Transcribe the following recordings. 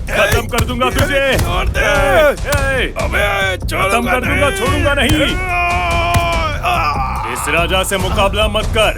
खत्म कर दूंगा तुझे। छोड़ दे। अबे खत्म कर दूंगा, छोड़ूंगा नहीं। इस राजा से मुकाबला मत कर।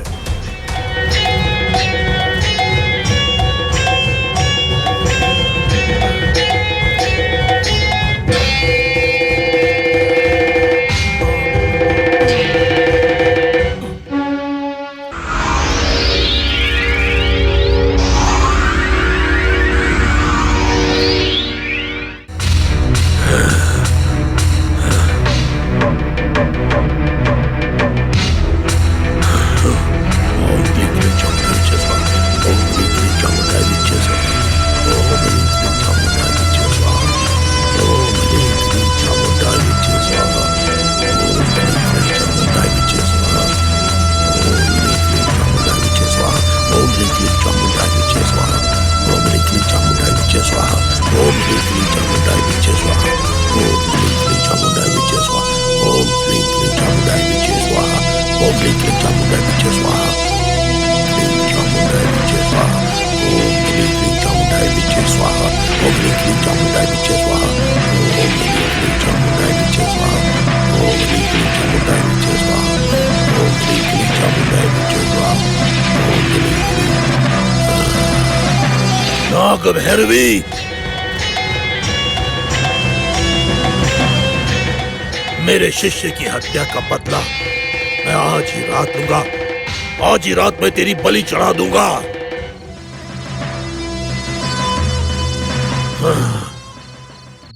नाग भैरवी, मेरे शिष्य की हत्या का बदला मैं आज ही रात लूंगा। आज ही रात में तेरी बलि चढ़ा दूंगा।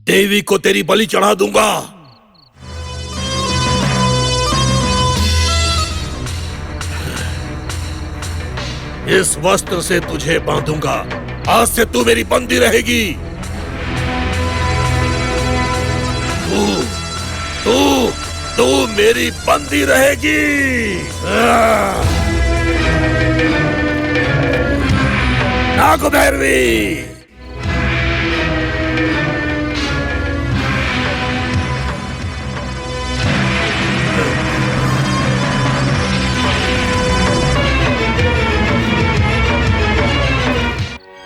देवी को तेरी बलि चढ़ा दूंगा। इस वस्त्र से तुझे बांधूंगा। आज से तू मेरी बंदी रहेगी। तू मेरी बंदी रहेगी। नाग भैरवी,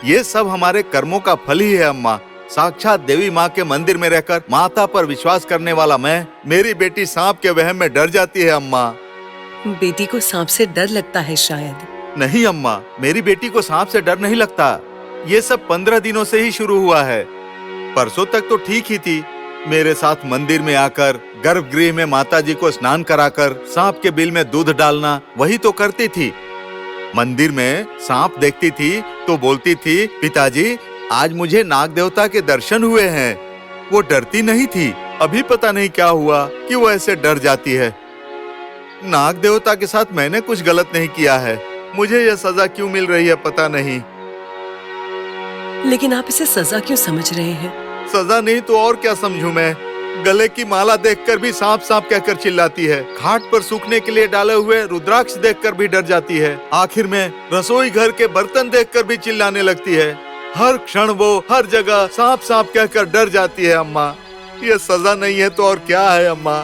ये सब हमारे कर्मों का फल ही है अम्मा। साक्षात देवी माँ के मंदिर में रहकर माता पर विश्वास करने वाला मैं, मेरी बेटी सांप के वहम में डर जाती है अम्मा। बेटी को सांप से डर लगता है शायद। नहीं अम्मा, मेरी बेटी को सांप से डर नहीं लगता। ये सब 15 दिनों से ही शुरू हुआ है। परसों तक तो ठीक ही थी। मेरे साथ मंदिर में आकर गर्भगृह में माताजी को स्नान कराकर सांप के बिल में दूध डालना, वही तो करती थी। मंदिर में सांप देखती थी तो बोलती थी, पिताजी आज मुझे नाग देवता के दर्शन हुए हैं। वो डरती नहीं थी। अभी पता नहीं क्या हुआ कि वो ऐसे डर जाती है। नाग देवता के साथ मैंने कुछ गलत नहीं किया है। मुझे यह सजा क्यों मिल रही है पता नहीं। लेकिन आप इसे सजा क्यों समझ रहे हैं? सजा नहीं तो और क्या समझूं मैं। गले की माला देखकर भी सांप सांप कहकर चिल्लाती है। खाट पर सूखने के लिए डाले हुए रुद्राक्ष देखकर भी डर जाती है। आखिर में रसोई घर के बर्तन देखकर भी चिल्लाने लगती है। हर क्षण वो हर जगह सांप सांप कहकर डर जाती है अम्मा। ये सजा नहीं है तो और क्या है अम्मा।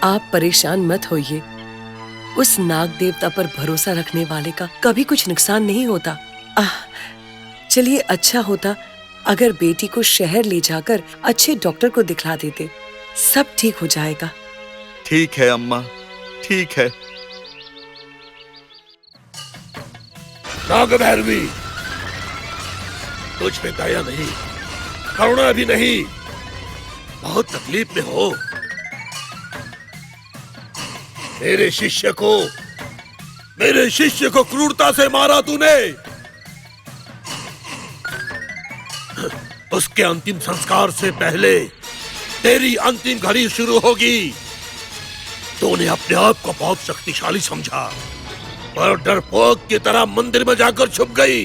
आप परेशान मत होइए। उस नाग देवता पर भरोसा रखने वाले का कभी कुछ नुकसान नहीं होता। चलिए, अच्छा होता अगर बेटी को शहर ले जाकर अच्छे डॉक्टर को दिखला देते। सब ठीक हो जाएगा। ठीक है अम्मा, ठीक है। नाग भैरवी, तुझ पे दया नहीं, करुणा भी नहीं। बहुत तकलीफ में हो। मेरे शिष्य को क्रूरता से मारा तूने। उसके अंतिम संस्कार से पहले तेरी अंतिम घड़ी शुरू होगी। तूने अपने आप को बहुत शक्तिशाली समझा और डरपोक की तरह मंदिर में जाकर छुप गई।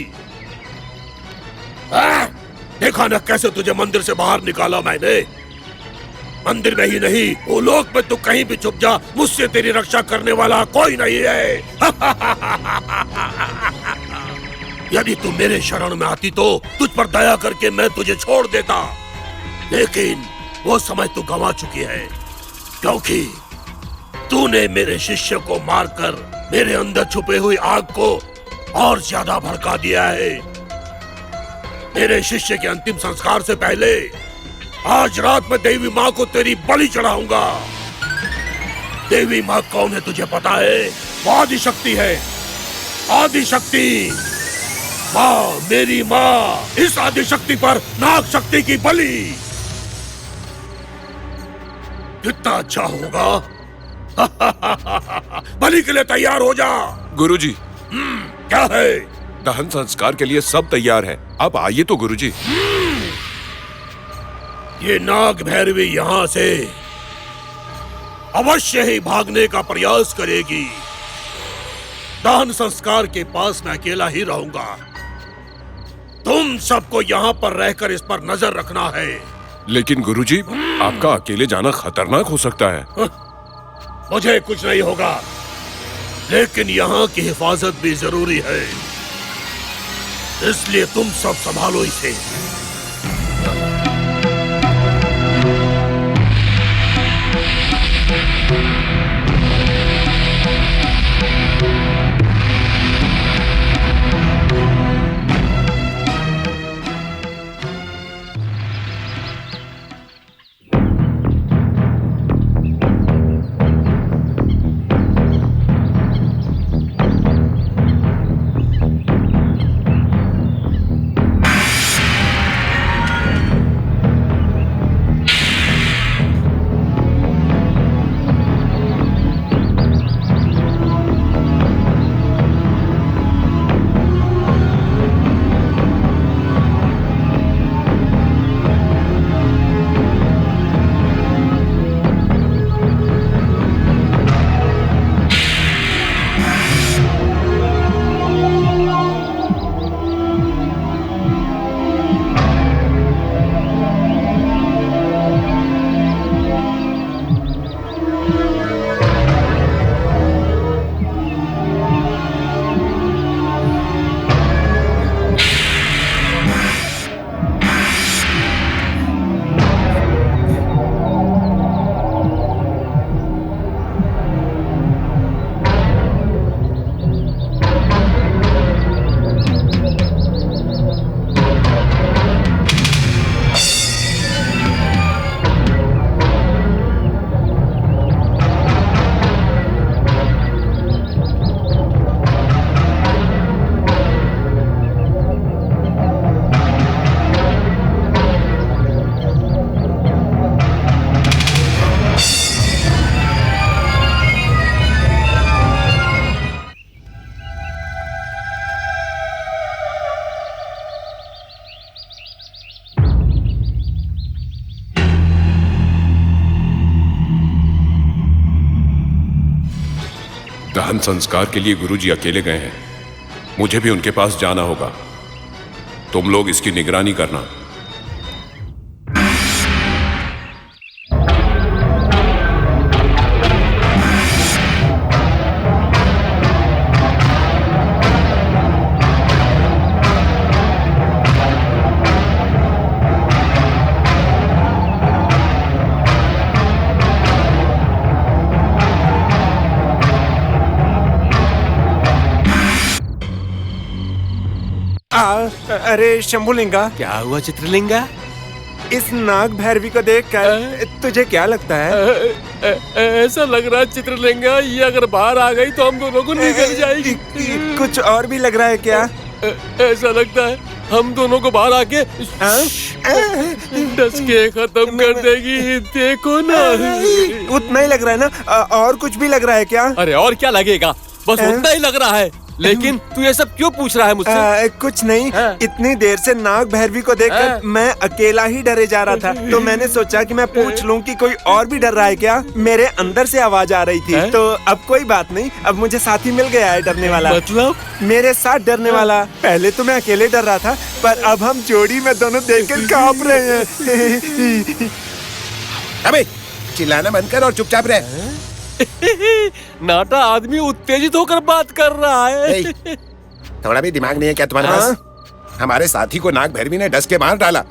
देखा ना कैसे तुझे मंदिर से बाहर निकाला मैंने। मंदिर में ही नहीं, वो लोक में तू कहीं भी छुप जा, मुझसे तेरी रक्षा करने वाला कोई नहीं है। यदि तू मेरे शरण में आती तो तुझ पर दया करके मैं तुझे छोड़ देता। लेकिन वो समय तू गंवा चुकी है, क्योंकि तूने मेरे शिष्य को मारकर मेरे अंदर छुपे हुई आग को और ज्यादा भड़का दिया है। मेरे शिष्य के अंतिम संस्कार से पहले आज रात में देवी माँ को तेरी बलि चढ़ाऊंगा। देवी माँ कौन है तुझे पता है? वो आदि शक्ति है, आदि शक्ति। माँ, मेरी माँ, इस आदि शक्ति पर नाग शक्ति की बलि। कितना अच्छा होगा। बलि के लिए तैयार हो जा। गुरुजी, क्या है? दहन संस्कार के लिए सब तैयार है, अब आइए तो गुरुजी। ये नाग भैरवी यहाँ से अवश्य ही भागने का प्रयास करेगी। दहन संस्कार के पास मैं अकेला ही रहूंगा। तुम सबको यहाँ पर रहकर इस पर नजर रखना है। लेकिन गुरुजी, आपका अकेले जाना खतरनाक हो सकता है। मुझे कुछ नहीं होगा, लेकिन यहाँ की हिफाजत भी जरूरी है, इसलिए तुम सब संभालो इसे। दहन संस्कार के लिए गुरुजी अकेले गए हैं, मुझे भी उनके पास जाना होगा। तुम लोग इसकी निगरानी करना। अरे शंभुलिंगा, क्या हुआ चित्रलिंगा? इस नाग भैरवी को देखकर तुझे क्या लगता है? ऐसा लग रहा है चित्रलिंगा, ये अगर बाहर आ गई तो हम दोनों को निकल जाएगी। कुछ और भी लग रहा है क्या? ऐसा लगता है हम दोनों को बाहर आके डस के खत्म कर देगी। देखो ना। उतना ही लग रहा है ना? और कुछ भी लग रहा है क्या? अरे और क्या लगेगा, बस उतना ही लग रहा है। लेकिन तू ये सब क्यों पूछ रहा है मुझसे? कुछ नहीं, इतनी देर से नाग भैरवी को देखकर मैं अकेला ही डरे जा रहा था, तो मैंने सोचा कि मैं पूछ लूं कि कोई और भी डर रहा है क्या। मेरे अंदर से आवाज आ रही थी, तो अब कोई बात नहीं, अब मुझे साथी मिल गया है डरने वाला। मतलब? मेरे साथ डरने वाला। पहले तो मैं अकेले डर रहा था, पर अब हम जोड़ी में दोनों देखकर कांप रहे हैं। अबे चिल्लाना बंद कर और चुपचाप रह। नाटा आदमी उत्तेजित होकर बात कर रहा है। थोड़ा भी दिमाग नहीं है क्या तुम्हारे पास? हमारे साथी को नाग भैरवी ने डस के मार डाला,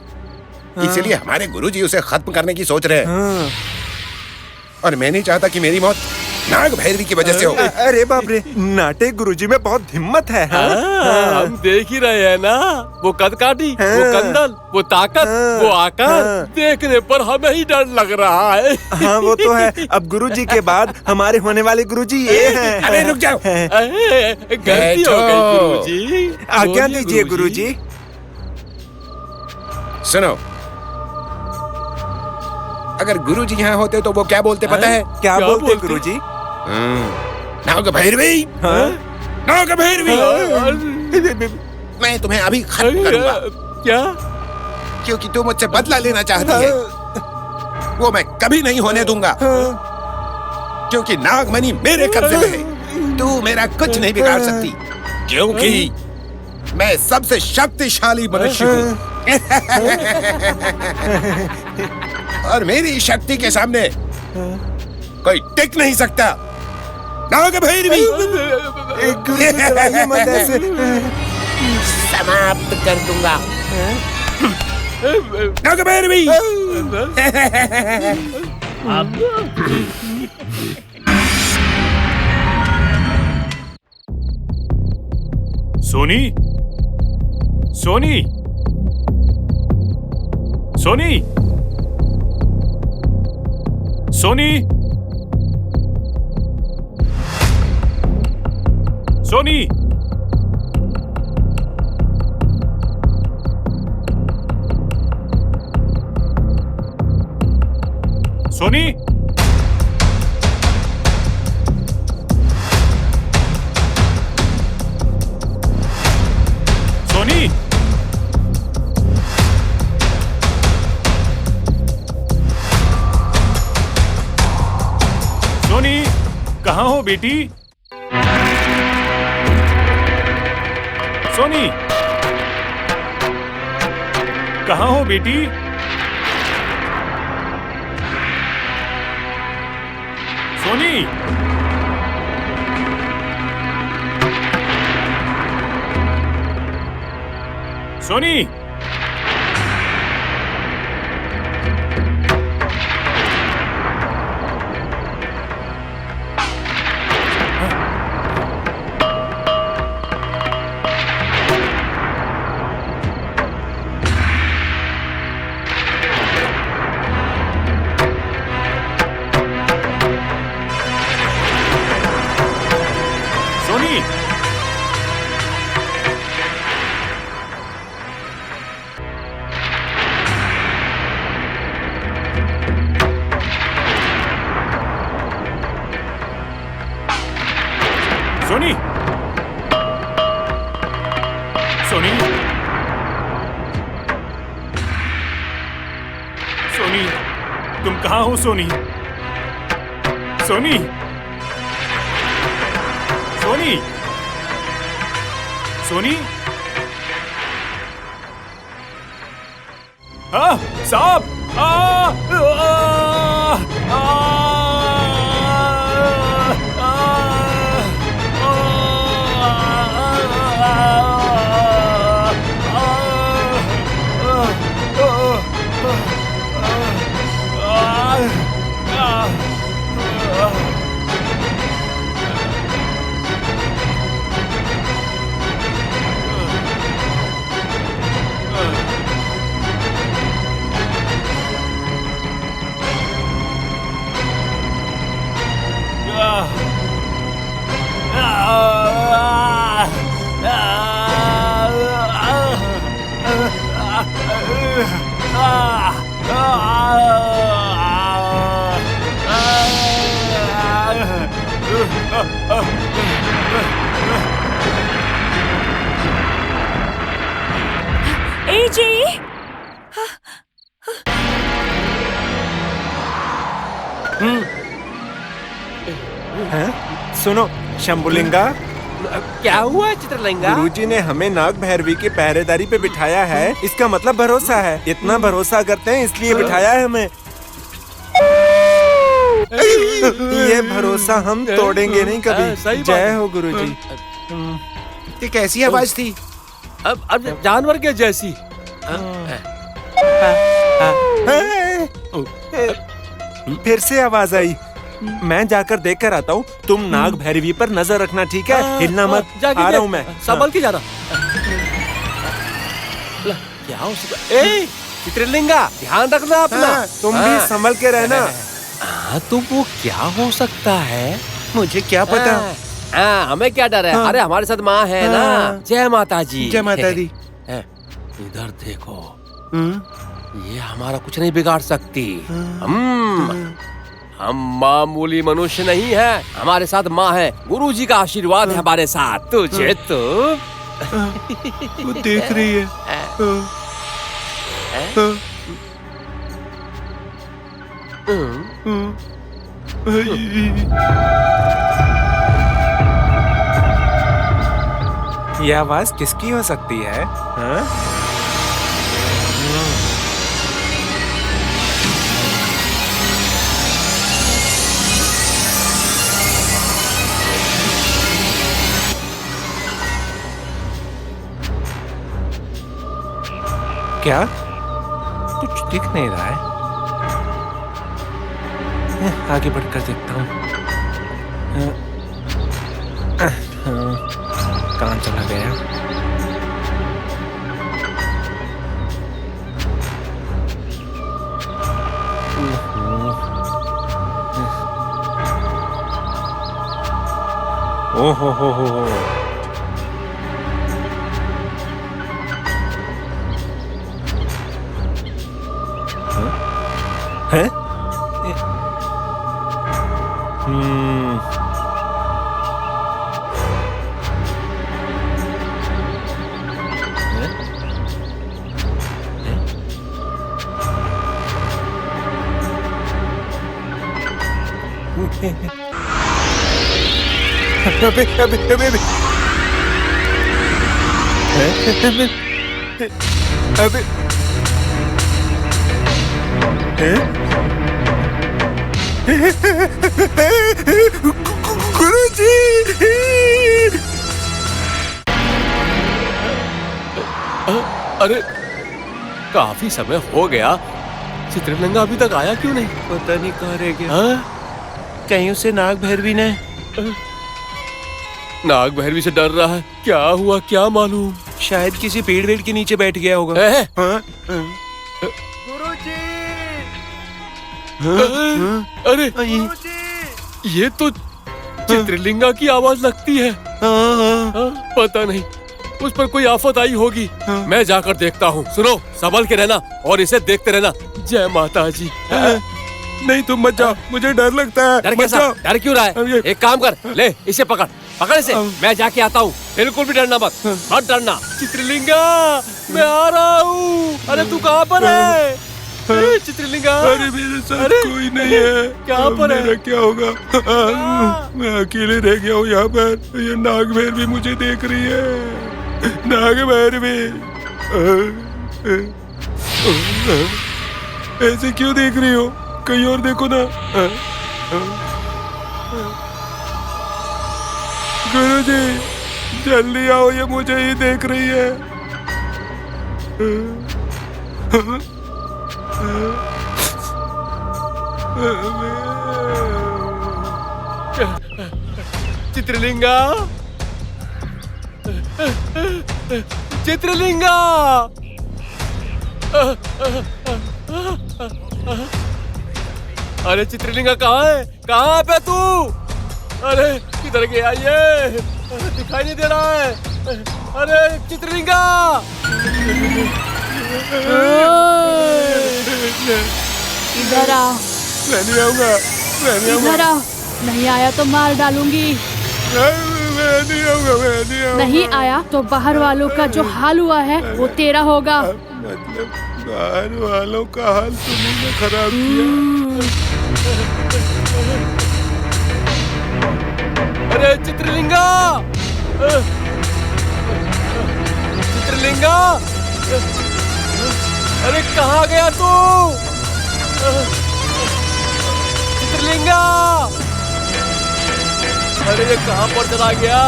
इसीलिए हमारे गुरुजी उसे खत्म करने की सोच रहे हैं। और मैं नहीं चाहता कि मेरी मौत नाग भैरवी की वजह से हो। अरे बाप रे, नाटे गुरुजी में बहुत हिम्मत है। हाँ? हम देख ही रहे हैं ना, वो कदकाठी, वो हाँ। कंदल, वो ताकत, वो आकार, हाँ। देखने पर हमें ही डर लग रहा है। हाँ वो तो है। अब गुरुजी के बाद हमारे होने वाले गुरुजी ये हैं। अरे रुक जाओ। गलती हो गई गुरुजी। आज्ञा बोलिए दीजिए गुरुजी। सुनो, अगर गुरुजी यहाँ होते तो वो क्या बोलते पता है? क्या क्या बोलते बोलते? गुरुजी? नाग भैरवी, हाँ? नाग भैरवी, मैं तुम्हें अभी खत्म करूंगा क्या? क्योंकि तू मुझसे बदला लेना चाहती है। वो मैं कभी नहीं होने दूंगा, क्योंकि नागमणि मेरे कब्जे में है। तू मेरा कुछ नहीं बिगाड़ सकती, क्योंकि मैं सबसे शक्तिशाली मनुष्य हूँ। और मेरी शक्ति के सामने कोई टिक नहीं सकता। नाग भैरवी, गुरुजी डराइए मत ऐसे। समाप्त कर दूंगा। नाग भैरवी, सोनी, सोनी, सोनी, सोनी, सोनी, सोनी, सोनी, सोनी, कहाँ हो बेटी? सोनी, कहाँ हो बेटी? सोनी, सोनी, सोनी, सोनी, सोनी, सोनी, तुम कहाँ हो सोनी? सोनी, सोनी, सोनी, हाँ साहब, ए जी, सुनो शंभुलिंगा, क्या हुआ चित्रलिंगा? गुरुजी ने हमें नाग भैरवी की पहरेदारी पे बिठाया है। इसका मतलब भरोसा है। इतना भरोसा करते हैं इसलिए बिठाया है हमें। ये भरोसा हम तोड़ेंगे नहीं सही कभी। बात जय है। हो गुरुजी। ये कैसी आवाज थी? अब जानवर के जैसी। फिर से आवाज आई। मैं जाकर देख कर आता हूँ। तुम नाग भैरवी पर नजर रखना, ठीक है? हिलना मत। जाके आ रहा हूँ देख। मैं। संभल के जाना। क्या हो सकता? ए चित्रलिंगा, ध्यान रखना अपना। तुम भी संभल के रहना। हाँ, तो वो क्या हो सकता है? मुझे क्या पता। हमें क्या डर है? अरे हमारे साथ माँ है ना। जय माता जी। जय माता दी। इधर देखो, ये हमारा कुछ नहीं बिगाड़ सकती। हम मामूली मनुष्य नहीं है, हमारे साथ माँ है। गुरुजी का आशीर्वाद है हमारे साथ। तुझे तो वो देख रही है। ये आवाज किसकी हो सकती है? क्या? कुछ दिख नहीं रहा है। आगे बढ़कर देखता हूँ। कहाँ चला गया? ओ हो। हैं? अबे गुरुजी! अरे काफी समय हो गया, चित्रलिंगा अभी तक आया क्यों नहीं? पता नहीं कहाँ रह गया। कहीं उसे नाग भैरवी ने। नाग भैरवी से डर रहा है। क्या हुआ क्या मालूम? शायद किसी पेड़ वेड़ के नीचे बैठ गया होगा। गुरुजी! अरे ये तो चित्रलिंगा की आवाज लगती है। पता नहीं उस पर कोई आफत आई होगी। मैं जाकर देखता हूँ। सुनो, संभल के रहना और इसे देखते रहना। जय माता जी। नहीं तुम मत जाओ, मुझे डर लगता है। डर कैसा? डर क्यों रहा है? एक काम कर, ले इसे पकड़ इसे। मैं जाके आता हूँ। बिल्कुल भी डरना मत डरना। चित्रलिंगा, मैं आ रहा हूँ। अरे तू कहाँ पर है? चित्रलिंगा, अरे मेरे साथ कोई नहीं है। कहाँ पर है? मेरा क्या होगा? मैं अकेले रह गया हूँ यहाँ पर। ये नाग भैरवी मुझे देख रही है। नाग भैरवी, ऐसे क्यों देख रही हो? कहीं और देखो ना। गुरुजी, जल्दी आओ, ये मुझे ही देख रही है। चित्रलिंगा, चित्रलिंगा, अरे चित्रलिंगा कहाँ है? कहाँ पे तू? अरे किधर गया ये? दिखाई नहीं दे रहा है। अरे चित्रलिंगा, इधर आओ। मैं नहीं आऊंगा, मैं नहीं आऊंगा। इधर आओ। नहीं आया तो मार डालूंगी। मैं नहीं आऊंगा। नहीं आया तो बाहर वालों का जो हाल हुआ है वो तेरा होगा। मतलब बाहर वालों का हाल तुमने खराब किया। अरे चित्रलिंगा, चित्रलिंगा, अरे कहाँ गया तू? चित्रलिंगा, अरे ये कहाँ पर चला गया?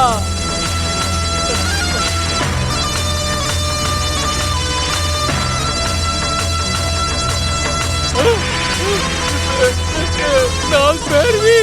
नाग भैरवी।